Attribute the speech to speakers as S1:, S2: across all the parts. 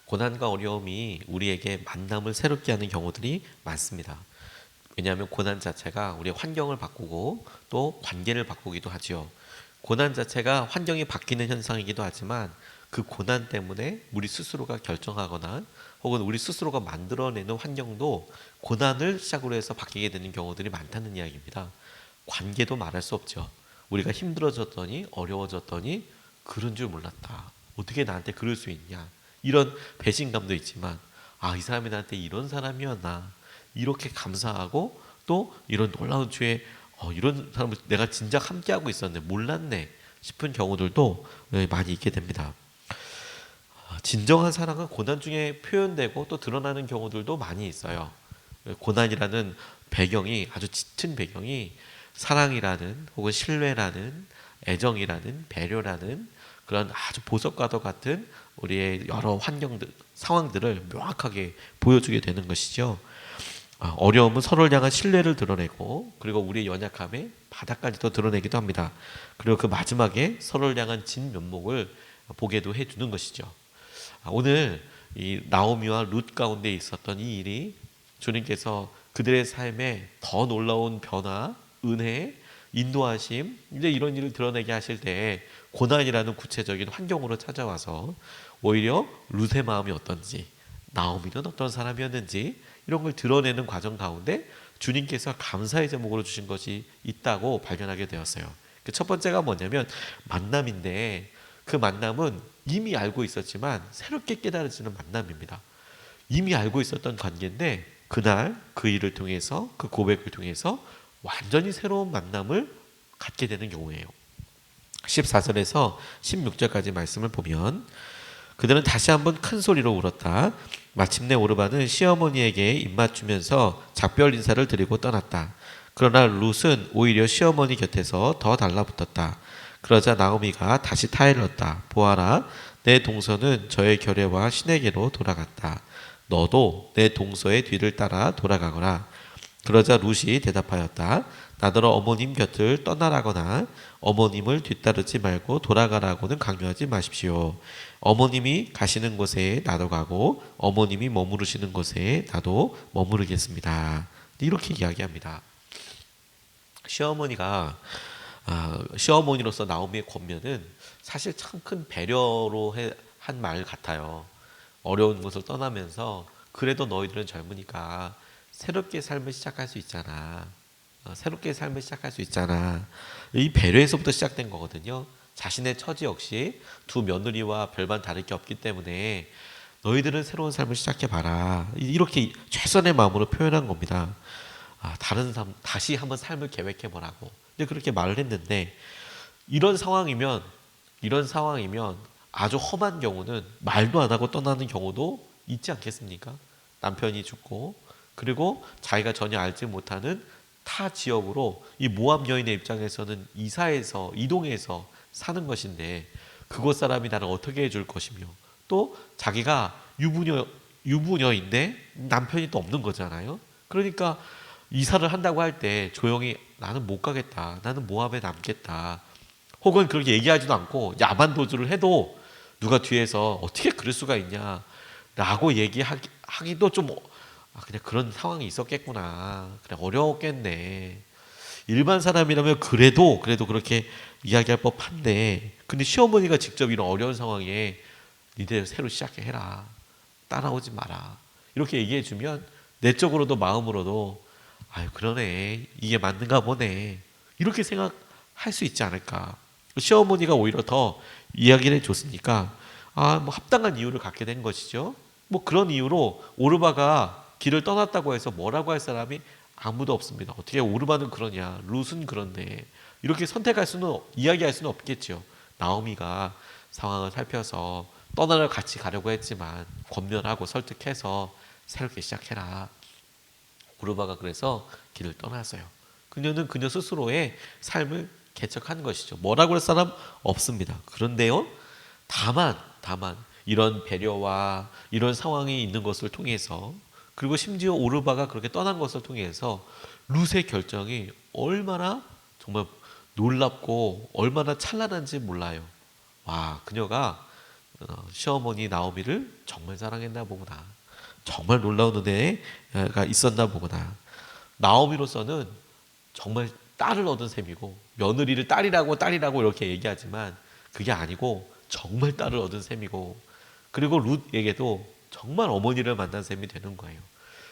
S1: 고난과 어려움이 우리에게 만남을 새롭게 하는 경우들이 많습니다. 왜냐하면 고난 자체가 우리의 환경을 바꾸고 또 관계를 바꾸기도 하지요. 고난 자체가 환경이 바뀌는 현상이기도 하지만 그 고난 때문에 우리 스스로가 결정하거나 혹은 우리 스스로가 만들어내는 환경도 고난을 시작으로 해서 바뀌게 되는 경우들이 많다는 이야기입니다. 관계도 말할 수 없죠. 우리가 힘들어졌더니 어려워졌더니 그런 줄 몰랐다. 어떻게 나한테 그럴 수 있냐. 이런 배신감도 있지만 이 사람이 나한테 이런 사람이었나. 이렇게 감사하고 또 이런 놀라운 주에 이런 사람을 내가 진작 함께하고 있었네. 몰랐네 싶은 경우들도 많이 있게 됩니다. 진정한 사랑은 고난 중에 표현되고 또 드러나는 경우들도 많이 있어요. 고난이라는 배경이 아주 짙은 배경이 사랑이라는 혹은 신뢰라는 애정이라는 배려라는 그런 아주 보석과도 같은 우리의 여러 환경들 상황들을 명확하게 보여주게 되는 것이죠. 어려움은 서로를 향한 신뢰를 드러내고 그리고 우리의 연약함의 바닥까지도 드러내기도 합니다. 그리고 그 마지막에 서로를 향한 진면목을 보게도 해주는 것이죠. 오늘 이 나오미와 룻 가운데 있었던 이 일이 주님께서 그들의 삶에 더 놀라운 변화, 은혜, 인도하심 이제 이런 일을 드러내게 하실 때 고난이라는 구체적인 환경으로 찾아와서 오히려 룻의 마음이 어떤지 나오미는 어떤 사람이었는지 이런 걸 드러내는 과정 가운데 주님께서 감사의 제목으로 주신 것이 있다고 발견하게 되었어요. 그 첫 번째가 뭐냐면 만남인데 그 만남은 이미 알고 있었지만 새롭게 깨달아지는 만남입니다. 이미 알고 있었던 관계인데 그날 그 일을 통해서 그 고백을 통해서 완전히 새로운 만남을 갖게 되는 경우예요. 14절에서 16절까지 말씀을 보면 그들은 다시 한번 큰 소리로 울었다. 마침내 오르바는 시어머니에게 입맞추면서 작별 인사를 드리고 떠났다. 그러나 룻은 오히려 시어머니 곁에서 더 달라붙었다. 그러자 나오미가 다시 타일렀다. 보아라, 내 동서는 저의 결례와 신에게로 돌아갔다. 너도 내 동서의 뒤를 따라 돌아가거라. 그러자 룻이 대답하였다. 나더러 어머님 곁을 떠나라거나 어머님을 뒤따르지 말고 돌아가라고는 강요하지 마십시오. 어머님이 가시는 곳에 나도 가고 어머님이 머무르시는 곳에 나도 머무르겠습니다. 이렇게 이야기합니다. 시어머니로서 나오미의 권면은 사실 참 큰 배려로 한 말 같아요. 어려운 곳을 떠나면서 그래도 너희들은 젊으니까 새롭게 삶을 시작할 수 있잖아. 새롭게 삶을 시작할 수 있잖아. 이 배려에서부터 시작된 거거든요. 자신의 처지 역시 두 며느리와 별반 다를 게 없기 때문에 너희들은 새로운 삶을 시작해봐라. 이렇게 최선의 마음으로 표현한 겁니다. 다른 삶, 다시 한번 삶을 계획해보라고. 근데 그렇게 말을 했는데 이런 상황이면 아주 험한 경우는 말도 안 하고 떠나는 경우도 있지 않겠습니까? 남편이 죽고 그리고 자기가 전혀 알지 못하는 타 지역으로 이 모압 여인의 입장에서는 이동해서 사는 것인데 그곳 사람이 나를 어떻게 해줄 것이며 또 자기가 유부녀인데 남편이 또 없는 거잖아요. 그러니까 이사를 한다고 할 때 조용히 나는 못 가겠다. 나는 모압에 남겠다. 혹은 그렇게 얘기하지도 않고 야만 도주를 해도 누가 뒤에서 어떻게 그럴 수가 있냐 라고 얘기하기도 좀 그냥 그런 상황이 있었겠구나. 그냥 어려웠겠네. 일반 사람이라면 그래도 그렇게 이야기할 법한데 근데 시어머니가 직접 이런 어려운 상황에 니들 새로 시작해라. 따라오지 마라. 이렇게 얘기해주면 내적으로도 마음으로도 그러네. 이게 맞는가 보네. 이렇게 생각할 수 있지 않을까. 시어머니가 오히려 더 이야기를 해줬으니까 뭐 합당한 이유를 갖게 된 것이죠. 뭐 그런 이유로 오르바가 길을 떠났다고 해서 뭐라고 할 사람이 아무도 없습니다. 어떻게 오르바는 그러냐, 룻은 그런데 이렇게 이야기할 수는 없겠죠. 나오미가 상황을 살펴서 떠나러 같이 가려고 했지만 권면하고 설득해서 새롭게 시작해라. 오르바가 그래서 길을 떠났어요. 그녀는 그녀 스스로의 삶을 개척한 것이죠. 뭐라고 할 사람 없습니다. 그런데요, 다만 이런 배려와 이런 상황이 있는 것을 통해서 그리고 심지어 오르바가 그렇게 떠난 것을 통해서 룻의 결정이 얼마나 정말 놀랍고 얼마나 찬란한지 몰라요. 그녀가 시어머니 나오미를 정말 사랑했나 보구나. 정말 놀라운 은혜가 있었나 보구나. 나오미로서는 정말 딸을 얻은 셈이고 며느리를 딸이라고 이렇게 얘기하지만 그게 아니고 정말 딸을 얻은 셈이고, 그리고 룻에게도 정말 어머니를 만난 셈이 되는 거예요.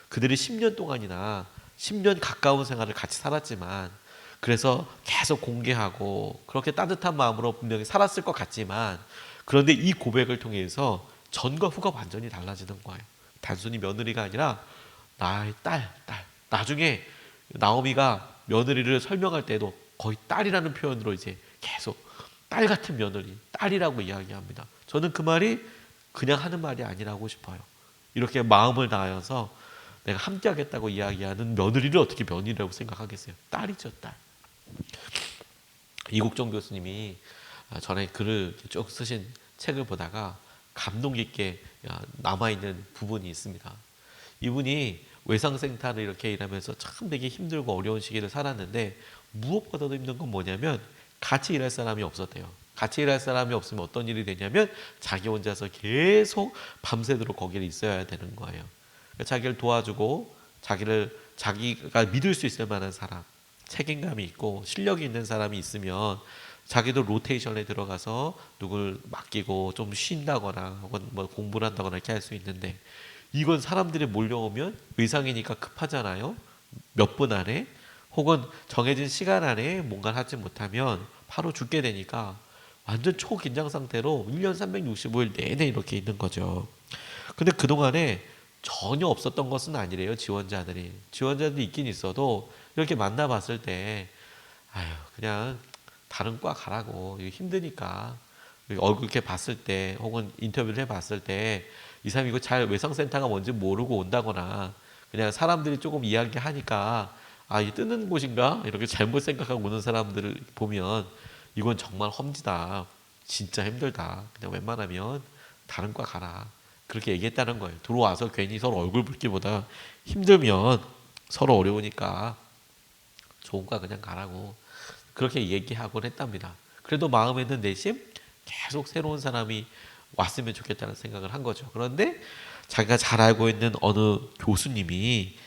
S1: 그들이 10년 동안이나 10년 가까운 생활을 같이 살았지만, 그래서 계속 공개하고 그렇게 따뜻한 마음으로 분명히 살았을 것 같지만, 그런데 이 고백을 통해서 전과 후가 완전히 달라지는 거예요. 단순히 며느리가 아니라 나의 딸. 나중에 나오미가 며느리를 설명할 때도 거의 딸이라는 표현으로 이제 계속 딸 같은 며느리, 딸이라고 이야기합니다. 저는 그 말이 그냥 하는 말이 아니라고 싶어요. 이렇게 마음을 다하여서 내가 함께 하겠다고 이야기하는 며느리를 어떻게 며느리라고 생각하겠어요? 딸이죠, 딸. 이국종 교수님이 전에 글을 쭉 쓰신 책을 보다가 감동 깊게 남아있는 부분이 있습니다. 이분이 외상센터를 이렇게 일하면서 참 되게 힘들고 어려운 시기를 살았는데, 무엇보다도 힘든 건 뭐냐면 같이 일할 사람이 없었대요. 같이 일할 사람이 없으면 어떤 일이 되냐면 자기 혼자서 계속 밤새도록 거기에 있어야 되는 거예요. 자기를 도와주고 자기가 믿을 수 있을 만한 사람, 책임감이 있고 실력이 있는 사람이 있으면 자기도 로테이션에 들어가서 누굴 맡기고 좀 쉰다거나 혹은 뭐 공부를 한다거나 이렇게 할 수 있는데, 이건 사람들이 몰려오면 의상이니까 급하잖아요. 몇 분 안에 혹은 정해진 시간 안에 뭔가를 하지 못하면 바로 죽게 되니까 완전 초긴장 상태로 1년 365일 내내 이렇게 있는 거죠. 근데 그동안에 전혀 없었던 것은 아니래요. 지원자들이 있긴 있어도 이렇게 만나봤을 때 아유, 그냥 다른 과 가라고, 이거 힘드니까. 얼굴 이렇게 봤을 때 혹은 인터뷰를 해봤을 때 이 사람이 이거 잘 외상센터가 뭔지 모르고 온다거나 그냥 사람들이 조금 이야기하니까 아, 이 뜨는 곳인가 이렇게 잘못 생각하고 오는 사람들을 보면 이건 정말 험지다, 진짜 힘들다, 그냥 웬만하면 다른 과 가라, 그렇게 얘기했다는 거예요. 들어와서 괜히 서로 얼굴 붉기보다 힘들면 서로 어려우니까 좋은 과 그냥 가라고 그렇게 얘기하곤 했답니다. 그래도 마음에는 내심 계속 새로운 사람이 왔으면 좋겠다는 생각을 한 거죠. 그런데 자기가 잘 알고 있는 어느 교수님이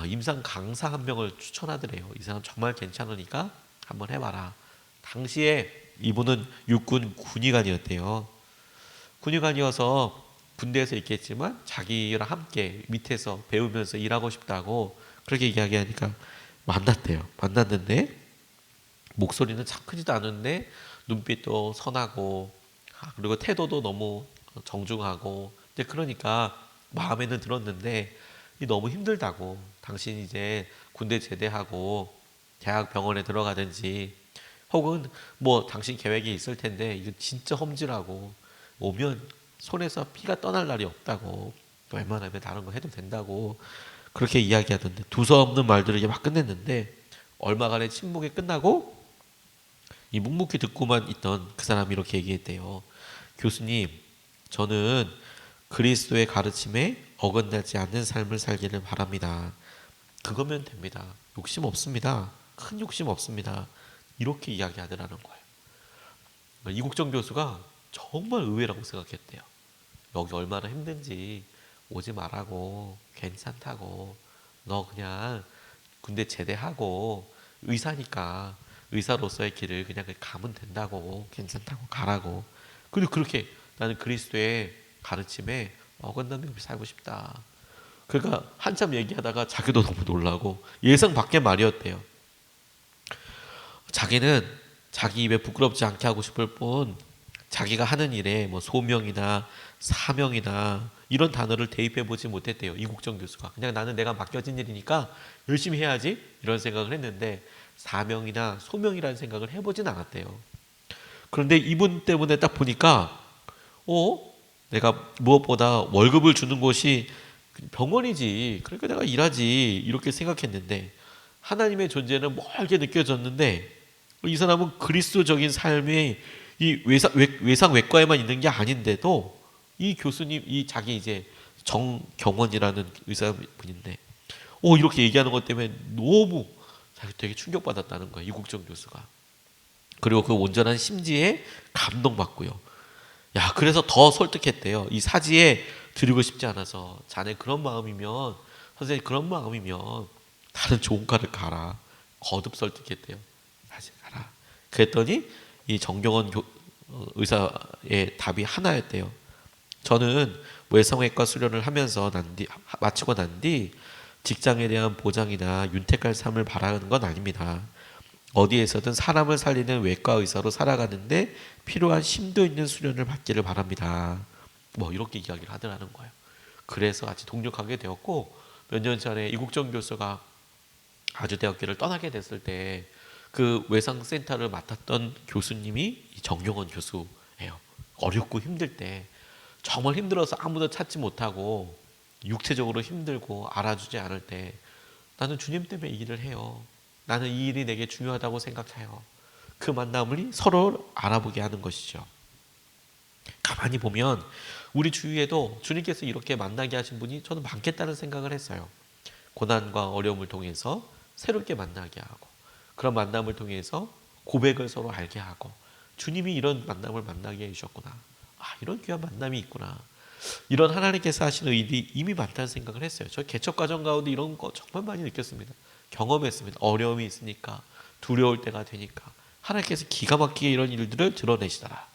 S1: 임상 강사 한 명을 추천하더래요. 이 사람 정말 괜찮으니까 한번 해봐라. 당시에 이분은 육군 군의관이었대요. 군의관이어서 군대에서 있겠지만 자기랑 함께 밑에서 배우면서 일하고 싶다고 그렇게 이야기하니까 만났대요. 만났는데 목소리는 참 크지도 않은데 눈빛도 선하고 그리고 태도도 너무 정중하고, 이제 그러니까 마음에는 들었는데 너무 힘들다고, 당신 이제 군대 제대하고 대학 병원에 들어가든지 혹은 뭐 당신 계획이 있을 텐데 이거 진짜 험지라고, 오면 손에서 피가 떠날 날이 없다고, 웬만하면 다른 거 해도 된다고 그렇게 이야기하던데, 두서없는 말들을 이제 막 끝냈는데 얼마간의 침묵이 끝나고 이 묵묵히 듣고만 있던 그 사람이 이렇게 얘기했대요. 교수님, 저는 그리스도의 가르침에 어긋나지 않는 삶을 살기를 바랍니다. 그거면 됩니다. 욕심 없습니다. 큰 욕심 없습니다. 이렇게 이야기하더라는 거예요. 이국정 교수가 정말 의외라고 생각했대요. 여기 얼마나 힘든지 오지 말라고, 괜찮다고, 너 그냥 군대 제대하고 의사니까 의사로서의 길을 그냥 가면 된다고, 괜찮다고, 가라고. 그리고 그렇게 나는 그리스도의 가르침에 어긋나는 없이 살고 싶다. 그러니까 한참 얘기하다가 자기도 너무 놀라고 예상 밖의 말이었대요. 자기는 자기 입에 부끄럽지 않게 하고 싶을 뿐 자기가 하는 일에 뭐 소명이나 사명이나 이런 단어를 대입해 보지 못했대요. 이국정 교수가 그냥 나는 내가 맡겨진 일이니까 열심히 해야지 이런 생각을 했는데 사명이나 소명이라는 생각을 해보진 않았대요. 그런데 이분 때문에 딱 보니까 내가 무엇보다 월급을 주는 곳이 병원이지, 그러니까 내가 일하지 이렇게 생각했는데 하나님의 존재는 멀게 느껴졌는데 이 사람은 그리스도적인 삶이 이 외상 외과에만 있는 게 아닌데도 이 교수님, 이 자기 이제 정경원이라는 의사분인데 이렇게 얘기하는 것 때문에 너무 자기 되게 충격받았다는 거예요, 이국정 교수가. 그리고 그 온전한 심지에 감동받고요. 야, 그래서 더 설득했대요. 이 사지에 드리고 싶지 않아서. 자네 그런 마음이면, 선생님 그런 마음이면 다른 좋은 과를 가라. 거듭 설득했대요. 다시 가라. 그랬더니 이 정경원 의사의 답이 하나였대요. 저는 외성외과 수련을 하면서 마치고 난 뒤 직장에 대한 보장이나 윤택할 삶을 바라는 건 아닙니다. 어디에서든 사람을 살리는 외과 의사로 살아가는데 필요한 심도 있는 수련을 받기를 바랍니다. 뭐 이렇게 이야기를 하더라는 거예요. 그래서 같이 동력하게 되었고, 몇 년 전에 이국정 교수가 아주대학교를 떠나게 됐을 때 그 외상센터를 맡았던 교수님이 정용원 교수예요. 어렵고 힘들 때, 정말 힘들어서 아무도 찾지 못하고 육체적으로 힘들고 알아주지 않을 때, 나는 주님 때문에 이 일을 해요. 나는 이 일이 내게 중요하다고 생각해요. 그 만남을 서로 알아보게 하는 것이죠. 가만히 보면 우리 주위에도 주님께서 이렇게 만나게 하신 분이 저는 많겠다는 생각을 했어요. 고난과 어려움을 통해서 새롭게 만나게 하고, 그런 만남을 통해서 고백을 서로 알게 하고, 주님이 이런 만남을 만나게 해주셨구나. 아, 이런 귀한 만남이 있구나. 이런 하나님께서 하시는 일이 이미 많다는 생각을 했어요. 저 개척 과정 가운데 이런 거 정말 많이 느꼈습니다. 경험했습니다. 어려움이 있으니까, 두려울 때가 되니까 하나님께서 기가 막히게 이런 일들을 드러내시더라.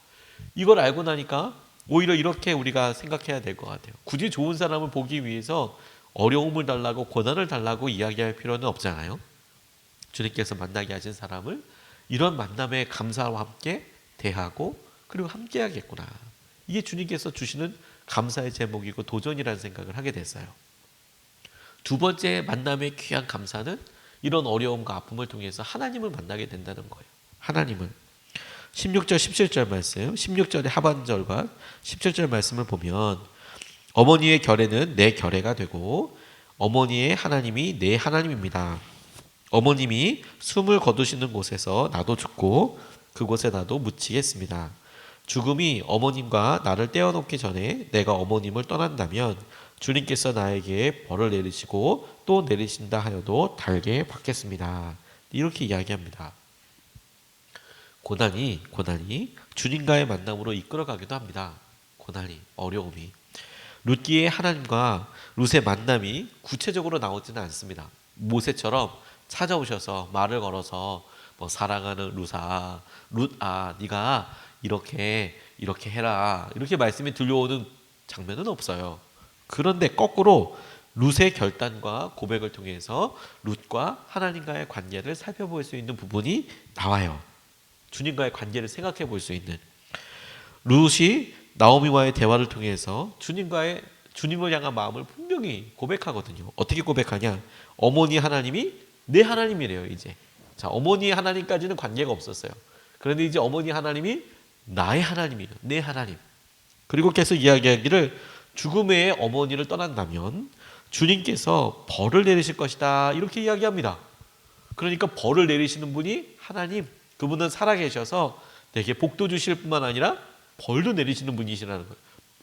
S1: 이걸 알고 나니까 오히려 이렇게 우리가 생각해야 될 것 같아요. 굳이 좋은 사람을 보기 위해서 어려움을 달라고 고난을 달라고 이야기할 필요는 없잖아요. 주님께서 만나게 하신 사람을 이런 만남에 감사와 함께 대하고, 그리고 함께 하겠구나. 이게 주님께서 주시는 감사의 제목이고 도전이라는 생각을 하게 됐어요. 두 번째 만남의 귀한 감사는 이런 어려움과 아픔을 통해서 하나님을 만나게 된다는 거예요. 하나님을. 16절 17절 말씀, 16절의 하반절과 17절 말씀을 보면, 어머니의 결례는 내 결례가 되고 어머니의 하나님이 내 하나님입니다. 어머님이 숨을 거두시는 곳에서 나도 죽고 그곳에 나도 묻히겠습니다. 죽음이 어머님과 나를 떼어놓기 전에 내가 어머님을 떠난다면 주님께서 나에게 벌을 내리시고 또 내리신다 하여도 달게 받겠습니다. 이렇게 이야기합니다. 고난이 주님과의 만남으로 이끌어가기도 합니다. 고난이, 어려움이. 룻기의 하나님과 룻의 만남이 구체적으로 나오지는 않습니다. 모세처럼 찾아오셔서 말을 걸어서 뭐 사랑하는 룻아, 네가 이렇게 해라, 이렇게 말씀이 들려오는 장면은 없어요. 그런데 거꾸로 룻의 결단과 고백을 통해서 룻과 하나님과의 관계를 살펴볼 수 있는 부분이 나와요. 주님과의 관계를 생각해 볼 수 있는. 룻이 나오미와의 대화를 통해서 주님을 향한 마음을 분명히 고백하거든요. 어떻게 고백하냐? 어머니 하나님이 내 하나님이래요. 이제 자, 어머니 하나님까지는 관계가 없었어요. 그런데 이제 어머니 하나님이 나의 하나님이에요. 내 하나님. 그리고 계속 이야기하기를 죽음의 어머니를 떠난다면 주님께서 벌을 내리실 것이다, 이렇게 이야기합니다. 그러니까 벌을 내리시는 분이 하나님, 그분은 살아계셔서 내게 복도 주실 뿐만 아니라 벌도 내리시는 분이시라는 거예요.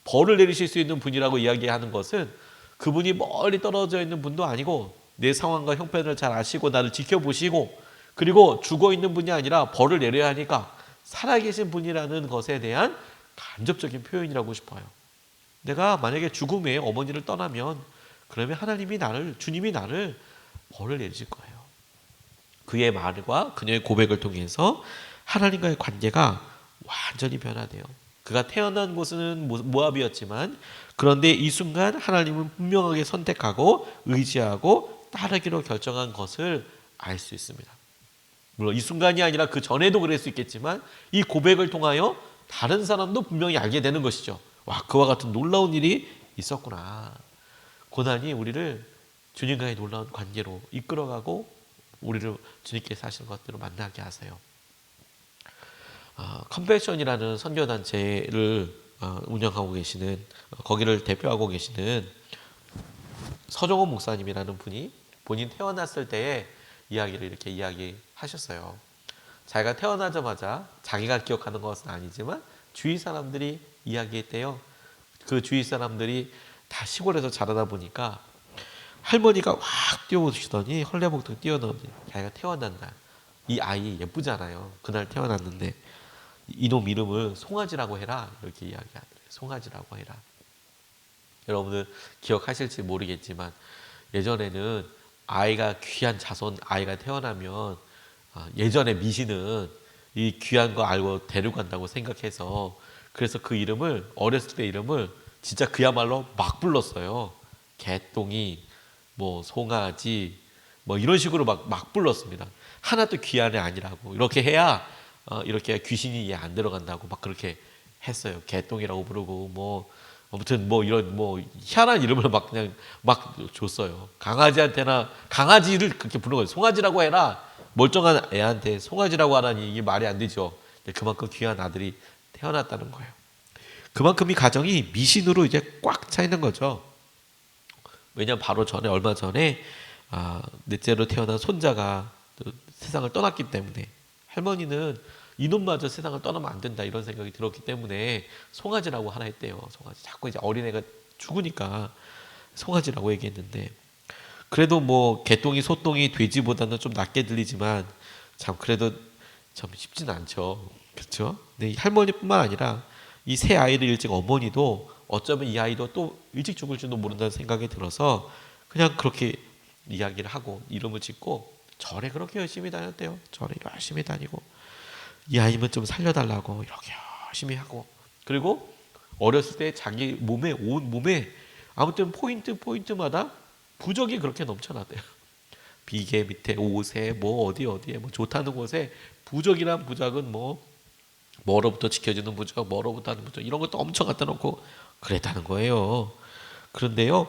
S1: 벌을 내리실 수 있는 분이라고 이야기하는 것은 그분이 멀리 떨어져 있는 분도 아니고 내 상황과 형편을 잘 아시고 나를 지켜보시고, 그리고 죽어 있는 분이 아니라 벌을 내려야 하니까 살아계신 분이라는 것에 대한 간접적인 표현이라고 싶어요. 내가 만약에 죽음에 어머니를 떠나면 그러면 주님이 나를 벌을 내리실 거예요. 그의 말과 그녀의 고백을 통해서 하나님과의 관계가 완전히 변화돼요. 그가 태어난 곳은 모압이었지만, 그런데 이 순간 하나님은 분명하게 선택하고 의지하고 따르기로 결정한 것을 알 수 있습니다. 물론 이 순간이 아니라 그 전에도 그럴 수 있겠지만, 이 고백을 통하여 다른 사람도 분명히 알게 되는 것이죠. 와, 그와 같은 놀라운 일이 있었구나. 고난이 우리를 주님과의 놀라운 관계로 이끌어가고 우리를 주님께서 하시는 것들을 만나게 하세요. 컴패션이라는 선교단체를 운영하고 계시는, 거기를 대표하고 계시는 서정호 목사님이라는 분이 본인 태어났을 때의 이야기를 이렇게 이야기하셨어요. 자기가 태어나자마자 자기가 기억하는 것은 아니지만 주위 사람들이 이야기했대요. 그 주위 사람들이 다 시골에서 자라다 보니까 할머니가 확 뛰어오시더니 헐레복통 뛰어나오니 자기가 태어난 날, 이 아이 예쁘잖아요. 그날 태어났는데 이놈 이름을 송아지라고 해라 이렇게 이야기하더래요. 송아지라고 해라. 여러분들 기억하실지 모르겠지만 예전에는 아이가 귀한 자손 아이가 태어나면 예전에 미신은 이 귀한 거 알고 데려간다고 생각해서 그래서 그 이름을 어렸을 때 이름을 진짜 그야말로 막 불렀어요. 개똥이 뭐 송아지 뭐 이런 식으로 막 불렀습니다. 하나도 귀한 애 아니라고 이렇게 해야 이렇게 귀신이 얘 안 들어간다고 막 그렇게 했어요. 개똥이라고 부르고 뭐 아무튼 뭐 이런 뭐 희한한 이름을 막 그냥 막 줬어요. 강아지한테나 강아지를 그렇게 부르는 거예요. 송아지라고 해라. 멀쩡한 애한테 송아지라고 하라니 이게 말이 안 되죠. 그만큼 귀한 아들이 태어났다는 거예요. 그만큼 이 가정이 미신으로 이제 꽉 차 있는 거죠. 왜냐면 바로 얼마 전에 넷째로 태어난 손자가 세상을 떠났기 때문에 할머니는 이놈마저 세상을 떠나면 안 된다 이런 생각이 들었기 때문에 송아지라고 하나 했대요. 송아지. 자꾸 이제 어린애가 죽으니까 송아지라고 얘기했는데 그래도 뭐 개똥이 소똥이 돼지보다는 좀 낫게 들리지만 참 그래도 참 쉽지는 않죠. 그렇죠? 근데 이 할머니뿐만 아니라 이 새 아이를 일찍 어머니도 어쩌면 이 아이도 또 일찍 죽을지도 모른다는 생각이 들어서 그냥 그렇게 이야기를 하고 이름을 짓고 절에 그렇게 열심히 다녔대요. 절에 열심히 다니고 이 아이는 좀 살려달라고 이렇게 열심히 하고 그리고 어렸을 때 자기 몸에 온 몸에 아무튼 포인트마다 부적이 그렇게 넘쳐나대요. 비계 밑에 옷에 뭐 어디에 뭐 좋다는 곳에 부적이란 부적은 뭐 뭐로부터 지켜주는 부적 뭐로부터 하는 부적 이런 것도 엄청 갖다 놓고 그랬다는 거예요. 그런데요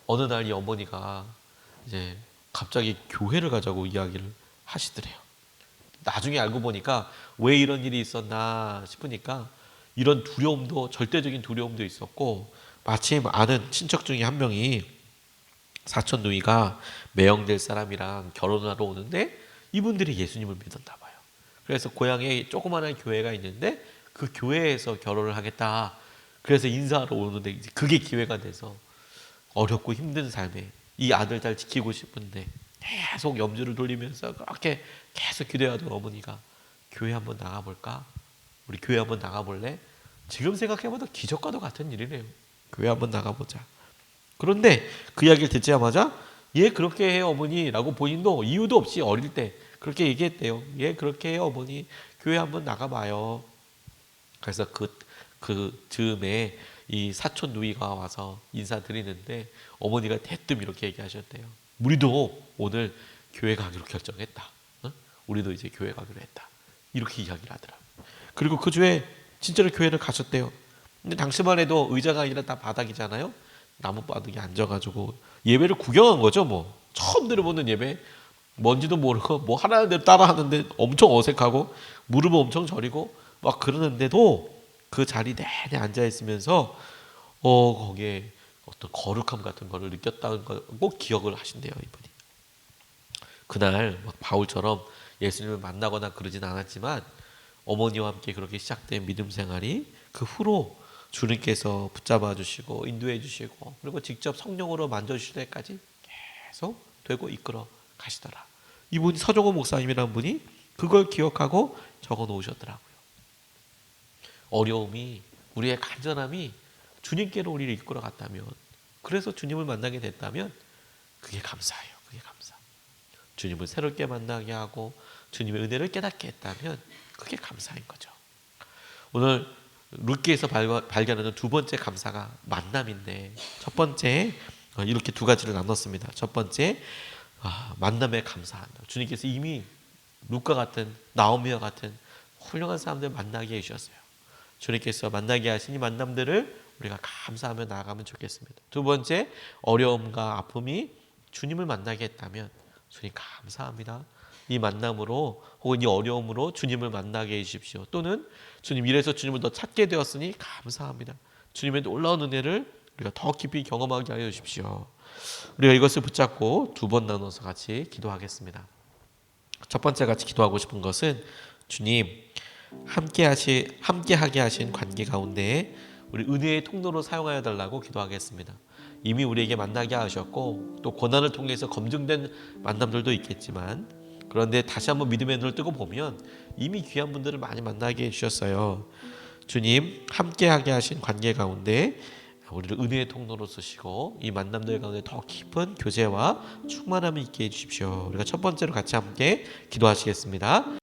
S1: 어느 날 이 어머니가 이제 갑자기 교회를 가자고 이야기를 하시더래요. 나중에 알고 보니까 왜 이런 일이 있었나 싶으니까 이런 두려움도 절대적인 두려움도 있었고 마침 아는 친척 중에 한 명이 사촌 누이가 매형될 사람이랑 결혼하러 오는데 이분들이 예수님을 믿었나 봐요. 그래서 고향에 조그마한 교회가 있는데 그 교회에서 결혼을 하겠다. 그래서 인사하러 오는데 그게 기회가 돼서 어렵고 힘든 삶에 이 아들 잘 지키고 싶은데 계속 염주를 돌리면서 그렇게 계속 기도하던 어머니가 교회 한번 나가볼까? 우리 교회 한번 나가볼래? 지금 생각해봐도 기적과도 같은 일이네요. 교회 한번 나가보자. 그런데 그 이야기를 듣자마자 예 그렇게 해요 어머니라고 본인도 이유도 없이 어릴 때 그렇게 얘기했대요. 예 그렇게 해요 어머니 교회 한번 나가봐요. 그래서 그 즈음에 이 사촌 누이가 와서 인사드리는데 어머니가 대뜸 이렇게 얘기하셨대요. 우리도 오늘 교회 가기로 결정했다. 우리도 이제 교회 가기로 했다. 이렇게 이야기를 하더라고요. 그리고 그 주에 진짜로 교회를 가셨대요. 근데 당시만 해도 의자가 아니라 다 바닥이잖아요. 나무 바닥에 앉아가지고 예배를 구경한 거죠. 뭐 처음 들어보는 예배 뭔지도 모르고 뭐 하라는 대로 따라 하는데 엄청 어색하고 무릎을 엄청 저리고 막 그러는데도 그 자리 내내 앉아 있으면서 거기에 어떤 거룩함 같은 거를 느꼈다는 걸 꼭 기억을 하신대요 이분이. 그날 막 바울처럼 예수님을 만나거나 그러진 않았지만 어머니와 함께 그렇게 시작된 믿음 생활이 그 후로 주님께서 붙잡아 주시고 인도해 주시고 그리고 직접 성령으로 만져주실 때까지 계속 되고 이끌어 가시더라. 이분이 서종호 목사님이라는 분이 그걸 기억하고 적어 놓으셨더라고요. 어려움이 우리의 간절함이 주님께로 우리를 이끌어 갔다면 그래서 주님을 만나게 됐다면 그게 감사해요. 그게 감사. 주님을 새롭게 만나게 하고 주님의 은혜를 깨닫게 했다면 그게 감사인 거죠. 오늘 룻기에서 발견하는 두 번째 감사가 만남인데 첫 번째 이렇게 두 가지를 나눴습니다. 첫 번째 만남에 감사한다. 주님께서 이미 룻과 같은 나오미와 같은 훌륭한 사람들 만나게 해주셨어요. 주님께서 만나게 하신 이 만남들을 우리가 감사하며 나아가면 좋겠습니다. 두 번째 어려움과 아픔이 주님을 만나게 했다면 주님 감사합니다. 이 만남으로 혹은 이 어려움으로 주님을 만나게 해주십시오. 또는 주님 이래서 주님을 더 찾게 되었으니 감사합니다. 주님의 놀라운 은혜를 우리가 더 깊이 경험하게 하여 주십시오. 우리가 이것을 붙잡고 두 번 나눠서 같이 기도하겠습니다. 첫 번째 같이 기도하고 싶은 것은 주님 함께하게 하신 관계 가운데 우리 은혜의 통로로 사용하여 달라고 기도하겠습니다. 이미 우리에게 만나게 하셨고 또 고난을 통해서 검증된 만남들도 있겠지만 그런데 다시 한번 믿음의 눈을 뜨고 보면 이미 귀한 분들을 많이 만나게 해주셨어요. 주님 함께하게 하신 관계 가운데 우리를 은혜의 통로로 쓰시고 이 만남들 가운데 더 깊은 교제와 충만함이 있게 해주십시오. 우리가 첫 번째로 같이 함께 기도하시겠습니다.